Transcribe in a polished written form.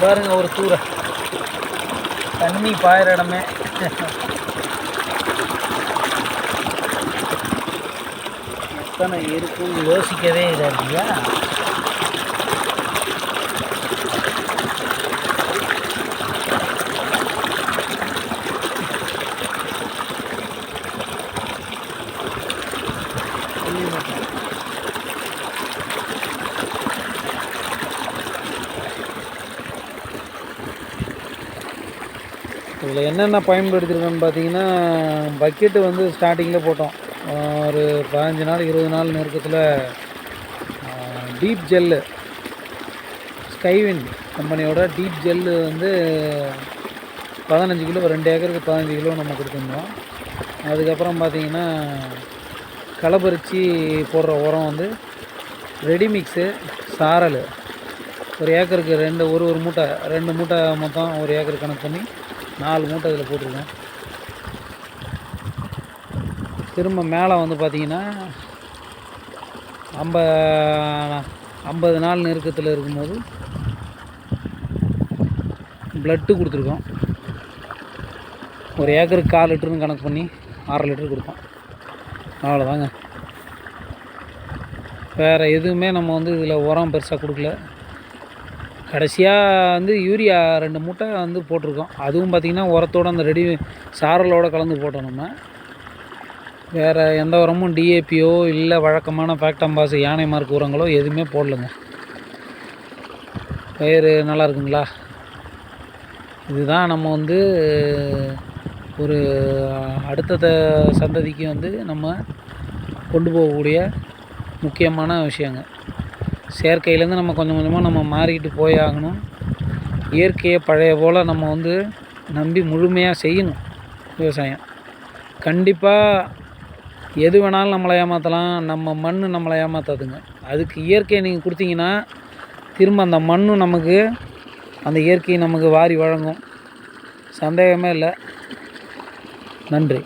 பாருங்க ஒரு தூரை தண்ணி பாயிற இடமே. எத்தனை இருக்குன்னு யோசிக்கவே இதாக இல்லையா? இதில் என்னென்ன பயன்படுத்திருக்கோன்னு பார்த்தீங்கன்னா, பக்கெட்டு வந்து ஸ்டார்டிங்கில் போட்டோம். ஒரு 15 நாள் 20 நாள் நெருக்கத்தில் டீப் ஜெல்லு, ஸ்கைவின் கம்பெனியோட டீப் ஜெல்லு வந்து 15 கிலோ, 2 ஏக்கருக்கு 15 கிலோ நம்ம கொடுத்துருந்தோம். அதுக்கப்புறம் பார்த்திங்கன்னா களப்பறிச்சி போடுற உரம் வந்து ரெடிமிக்ஸு சாரல் ஒரு ஏக்கருக்கு ஒரு மூட்டை 2 மூட்டை மொத்தம் ஒரு ஏக்கர் கணக்கு பண்ணி 4 மூட்டை இதில் போட்டிருக்கோம். திரும்ப மேலே வந்து பார்த்திங்கன்னா 50 நாள் நெருக்கத்தில் இருக்கும்போது ப்ளட்டு கொடுத்துருக்கோம். ஒரு ஏக்கருக்கு 4 லிட்டருன்னு கணக்கு பண்ணி 6 லிட்டர் கொடுப்போம். அவ்வளோதாங்க. வேறு எதுவுமே நம்ம வந்து இதில் உரம் பெருசாக கொடுக்கல. கடைசியாக வந்து யூரியா 2 மூட்டை வந்து போட்டிருக்கோம். அதுவும் பார்த்திங்கன்னா உரத்தோடு அந்த ரெடி சாரலோடு கலந்து போட்டோம். நம்ம வேறு எந்த உரமும் டிஏபியோ இல்லை வழக்கமான ஃபேக்டம்பாஸ் யானை மார்க் உரங்களோ எதுவுமே போடலைங்க. பயிர் நல்லா இருக்குங்களா? இதுதான் நம்ம வந்து ஒரு அடுத்த சந்ததிக்கு வந்து நம்ம கொண்டு போகக்கூடிய முக்கியமான விஷயங்க. செயற்கையிலேருந்து நம்ம கொஞ்சம் கொஞ்சமாக நம்ம மாறிக்கிட்டு போய் ஆகணும். இயற்கையை பழைய போல் நம்ம வந்து நம்பி முழுமையாக செய்யணும். விவசாயம் கண்டிப்பாக எது வேணாலும் நம்மளை ஏமாற்றலாம், நம்ம மண் நம்மளை ஏமாற்றாதுங்க. அதுக்கு இயற்கையை நீங்கள் கொடுத்தீங்கன்னா திரும்ப அந்த மண்ணும் நமக்கு அந்த இயற்கையை நமக்கு வாரி வழங்கும். சந்தேகமே இல்லை. நன்றி.